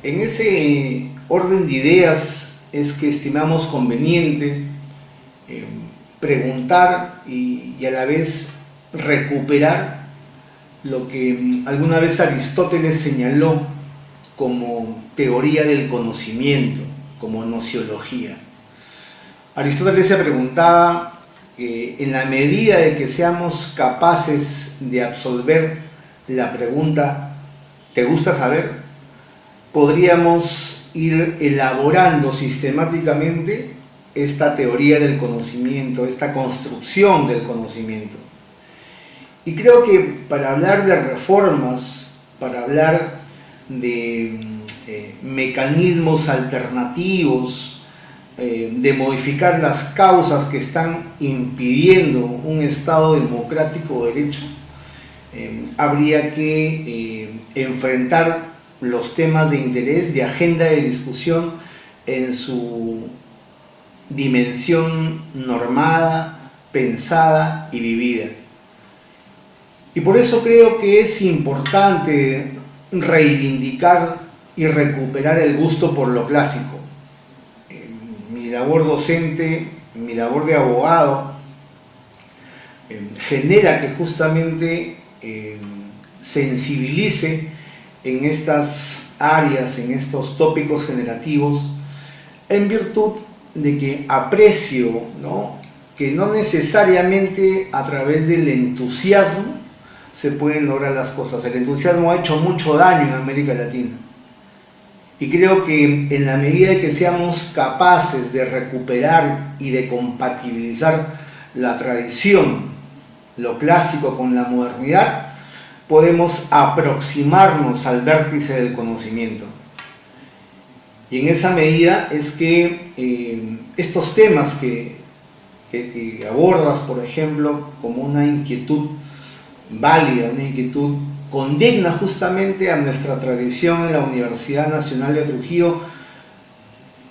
En ese orden de ideas es que estimamos conveniente preguntar y a la vez recuperar lo que alguna vez Aristóteles señaló como teoría del conocimiento, como nociología. Aristóteles se preguntaba, en la medida de que seamos capaces de absolver la pregunta ¿te gusta saber?, podríamos ir elaborando sistemáticamente esta teoría del conocimiento, esta construcción del conocimiento. Y creo que para hablar de reformas, para hablar de mecanismos alternativos, de modificar las causas que están impidiendo un Estado democrático de derecho, habría que enfrentar los temas de interés, de agenda de discusión en su dimensión normada, pensada y vivida. Y por eso creo que es importante reivindicar y recuperar el gusto por lo clásico. Mi labor docente, mi labor de abogado, genera que justamente sensibilice en estas áreas, en estos tópicos generativos, en virtud de que aprecio, ¿no?, que no necesariamente a través del entusiasmo se pueden lograr las cosas. El entusiasmo ha hecho mucho daño en América Latina. Y creo que en la medida de que seamos capaces de recuperar y de compatibilizar la tradición, lo clásico con la modernidad, podemos aproximarnos al vértice del conocimiento. Y en esa medida es que estos temas que abordas, por ejemplo, como una inquietud válida, una inquietud condigna justamente a nuestra tradición en la Universidad Nacional de Trujillo,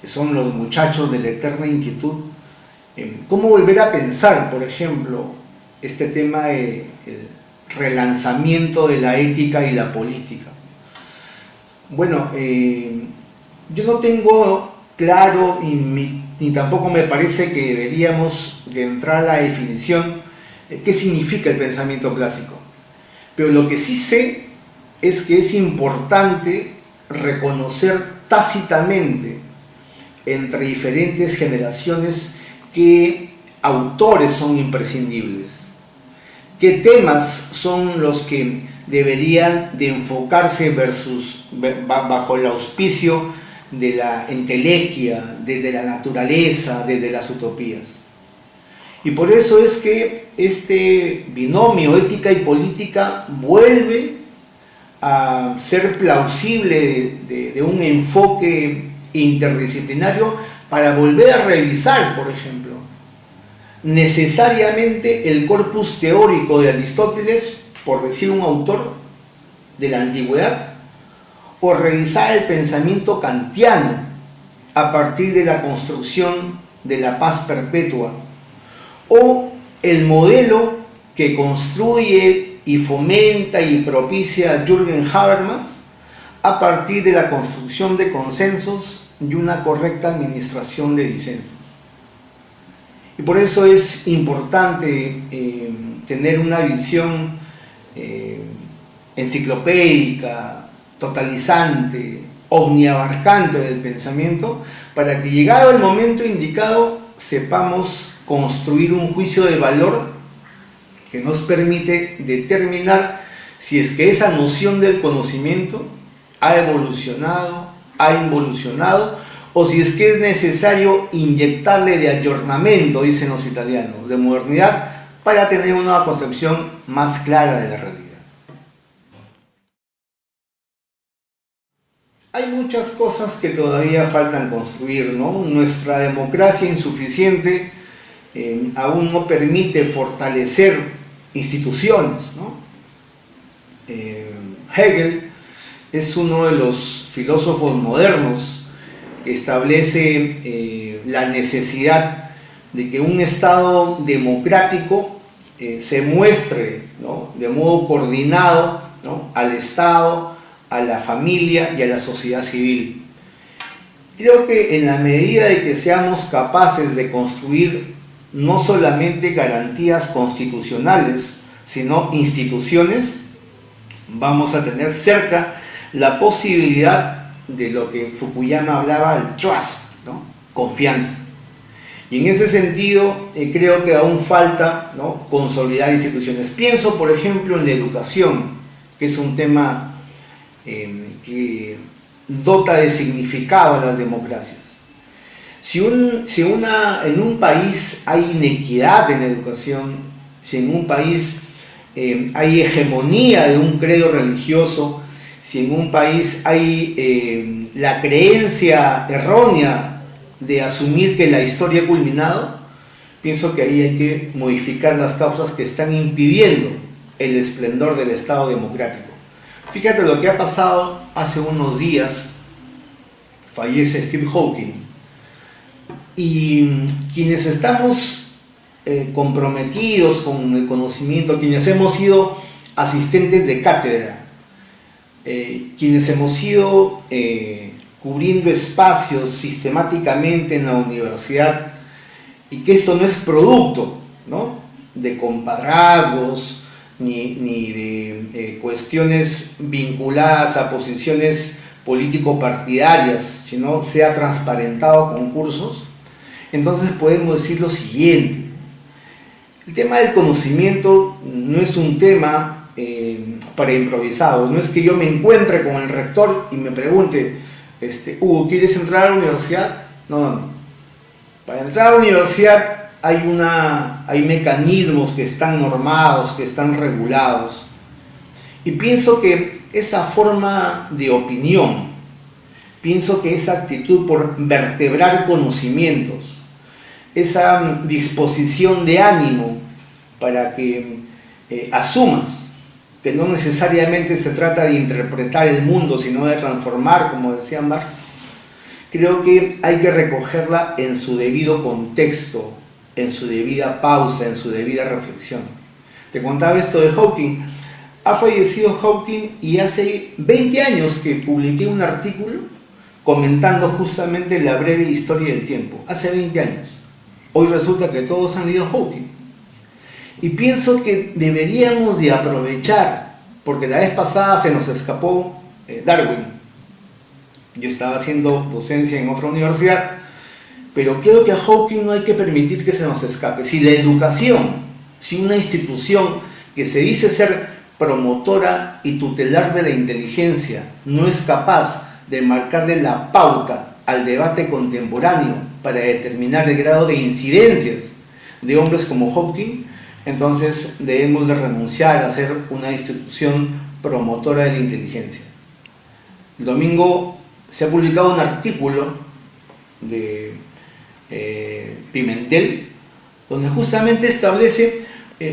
que son los muchachos de la eterna inquietud. ¿Cómo volver a pensar, por ejemplo, este tema de relanzamiento de la ética y la política? Bueno, yo no tengo claro ni tampoco me parece que deberíamos de entrar a la definición de qué significa el pensamiento clásico. Pero lo que sí sé es que es importante reconocer tácitamente entre diferentes generaciones qué autores son imprescindibles, qué temas son los que deberían de enfocarse bajo el auspicio de la entelequia, desde la naturaleza, desde las utopías. Y por eso es que este binomio ética y política vuelve a ser plausible de un enfoque interdisciplinario para volver a revisar, por ejemplo, necesariamente el corpus teórico de Aristóteles, por decir un autor de la antigüedad, o revisar el pensamiento kantiano a partir de la construcción de la paz perpetua, o el modelo que construye y fomenta y propicia Jürgen Habermas a partir de la construcción de consensos y una correcta administración de disensos. Y por eso es importante tener una visión enciclopédica, totalizante, omniabarcante del pensamiento, para que llegado el momento indicado sepamos construir un juicio de valor que nos permite determinar si es que esa noción del conocimiento ha evolucionado, ha involucionado, o si es que es necesario inyectarle de ayornamiento, dicen los italianos, de modernidad, para tener una concepción más clara de la realidad. Hay muchas cosas que todavía faltan construir, ¿no? Nuestra democracia insuficiente aún no permite fortalecer instituciones, ¿no? Hegel es uno de los filósofos modernos que establece la necesidad de que un Estado democrático se muestre, ¿no?, de modo coordinado, ¿no?, al Estado, a la familia y a la sociedad civil. Creo que en la medida de que seamos capaces de construir no solamente garantías constitucionales, sino instituciones, vamos a tener cerca la posibilidad de lo que Fukuyama hablaba, el trust, ¿no? Confianza. Y en ese sentido, creo que aún falta, ¿no?, consolidar instituciones. Pienso, por ejemplo, en la educación, que es un tema que dota de significado a las democracias. Si en un país hay inequidad en la educación, si en un país hay hegemonía de un credo religioso, si en un país hay la creencia errónea de asumir que la historia ha culminado, pienso que ahí hay que modificar las causas que están impidiendo el esplendor del Estado democrático. Fíjate lo que ha pasado hace unos días, fallece Stephen Hawking, y quienes estamos comprometidos con el conocimiento, quienes hemos sido asistentes de cátedra, quienes hemos ido cubriendo espacios sistemáticamente en la universidad, y que esto no es producto, ¿no?, de compadrazgos ni de cuestiones vinculadas a posiciones político-partidarias, sino se ha transparentado concursos. Entonces podemos decir lo siguiente: el tema del conocimiento no es un tema para improvisados. No es que yo me encuentre con el rector y me pregunte, Hugo, ¿quieres entrar a la universidad? No. Para entrar a la universidad hay mecanismos que están normados, que están regulados. Y pienso que esa forma de opinión, pienso que esa actitud por vertebrar conocimientos, esa disposición de ánimo para que asumas que no necesariamente se trata de interpretar el mundo, sino de transformar, como decía Marx, creo que hay que recogerla en su debido contexto, en su debida pausa, en su debida reflexión. Te contaba esto de Hawking. Ha fallecido Hawking y hace 20 años que publiqué un artículo comentando justamente la breve historia del tiempo. Hace 20 años. Hoy resulta que todos han leído Hawking. Y pienso que deberíamos de aprovechar, porque la vez pasada se nos escapó Darwin. Yo estaba haciendo docencia en otra universidad, pero creo que a Hawking no hay que permitir que se nos escape. Si la educación, si una institución que se dice ser promotora y tutelar de la inteligencia no es capaz de marcarle la pauta al debate contemporáneo para determinar el grado de incidencias de hombres como Hawking, entonces debemos de renunciar a ser una institución promotora de la inteligencia. El domingo se ha publicado un artículo de Pimentel, donde justamente establece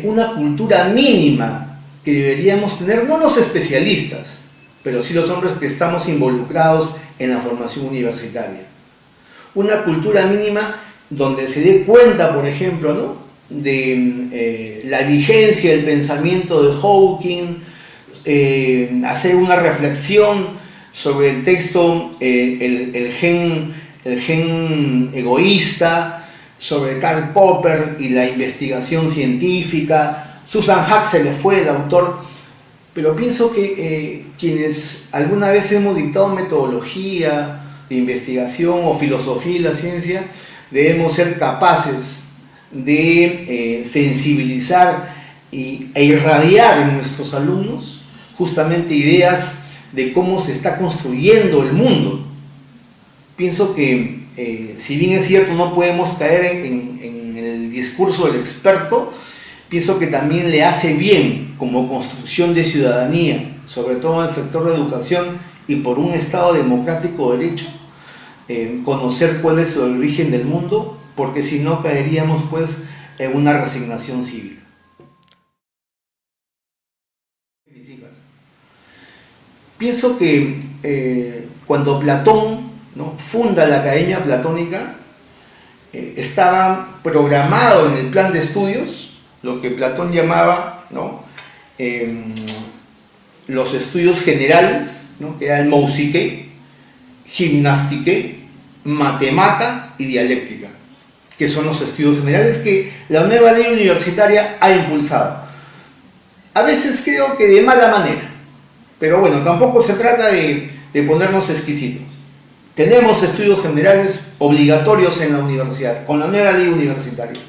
una cultura mínima que deberíamos tener, no los especialistas, pero sí los hombres que estamos involucrados en la formación universitaria. Una cultura mínima donde se dé cuenta, por ejemplo, ¿no?, de la vigencia del pensamiento de Hawking, hacer una reflexión sobre el texto el gen egoísta, sobre Karl Popper y la investigación científica. Susan Huxley le fue el autor, pero pienso que quienes alguna vez hemos dictado metodología de investigación o filosofía de la ciencia, debemos ser capaces de sensibilizar e irradiar en nuestros alumnos justamente ideas de cómo se está construyendo el mundo. Pienso que si bien es cierto no podemos caer en el discurso del experto, pienso que también le hace bien como construcción de ciudadanía, sobre todo en el sector de educación y por un Estado democrático de derecho, conocer cuál es el origen del mundo, porque si no caeríamos pues en una resignación cívica. Pienso que cuando Platón, ¿no?, funda la Academia Platónica, estaba programado en el plan de estudios lo que Platón llamaba, ¿no?, los estudios generales, ¿no? Que era el Mousique, Gimnastique, Matemata y Dialéctica, que son los estudios generales que la nueva ley universitaria ha impulsado. A veces creo que de mala manera, pero bueno, tampoco se trata de ponernos exquisitos. Tenemos estudios generales obligatorios en la universidad, con la nueva ley universitaria.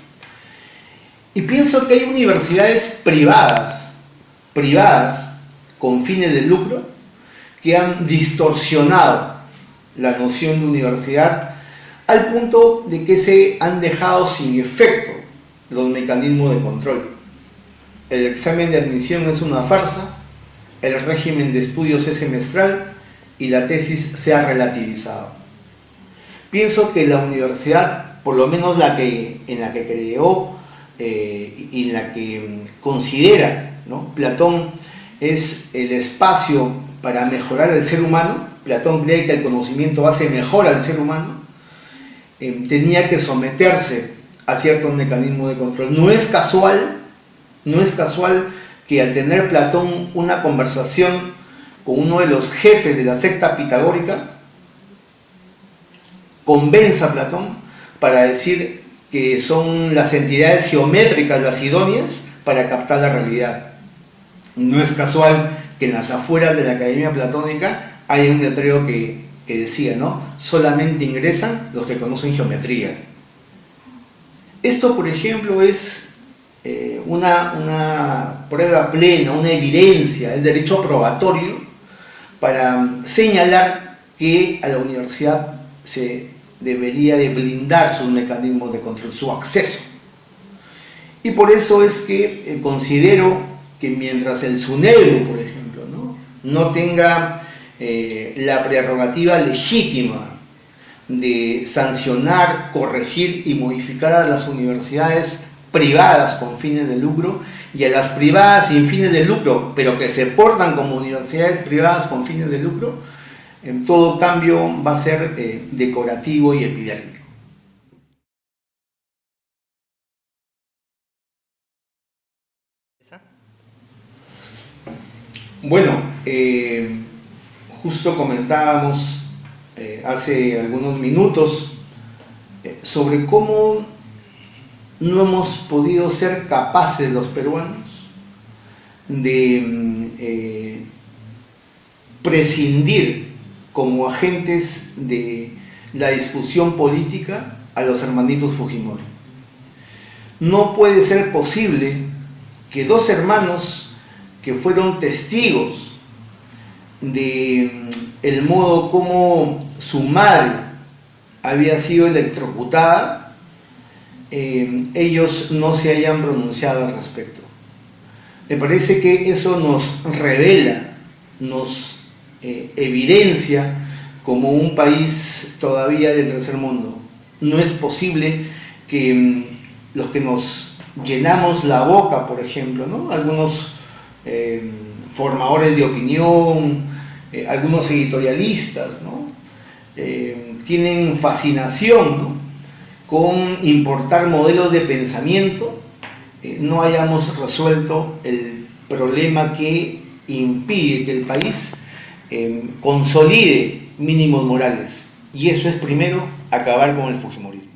Y pienso que hay universidades privadas con fines de lucro, que han distorsionado la noción de universidad al punto de que se han dejado sin efecto los mecanismos de control. El examen de admisión es una farsa, el régimen de estudios es semestral y la tesis se ha relativizado. Pienso que la universidad, por lo menos en la que creó y en la que considera, ¿no?, Platón, es el espacio para mejorar al ser humano. Platón cree que el conocimiento hace mejor al ser humano. Tenía que someterse a ciertos mecanismos de control. No es casual que al tener Platón una conversación con uno de los jefes de la secta pitagórica, convenza a Platón para decir que son las entidades geométricas las idóneas para captar la realidad. No es casual que en las afueras de la Academia Platónica hay un letrero que decía, ¿no?, solamente ingresan los que conocen geometría. Esto, por ejemplo, es una prueba plena, una evidencia, el derecho probatorio para señalar que a la universidad se debería de blindar sus mecanismos de control, su acceso. Y por eso es que considero que mientras el SUNEDU, por ejemplo, no tenga la prerrogativa legítima de sancionar, corregir y modificar a las universidades privadas con fines de lucro y a las privadas sin fines de lucro, pero que se portan como universidades privadas con fines de lucro, en todo cambio va a ser decorativo y epidérmico. Bueno, justo comentábamos hace algunos minutos sobre cómo no hemos podido ser capaces los peruanos de prescindir como agentes de la discusión política a los hermanitos Fujimori. No puede ser posible que dos hermanos que fueron testigos de el modo como su madre había sido electrocutada, ellos no se hayan pronunciado al respecto. Me parece que eso nos revela, nos evidencia como un país todavía del tercer mundo. No es posible que los que nos llenamos la boca, por ejemplo, ¿no?, algunos formadores de opinión, algunos editorialistas, ¿no?, tienen fascinación, ¿no?, con importar modelos de pensamiento, no hayamos resuelto el problema que impide que el país consolide mínimos morales. Y eso es, primero, acabar con el fujimorismo.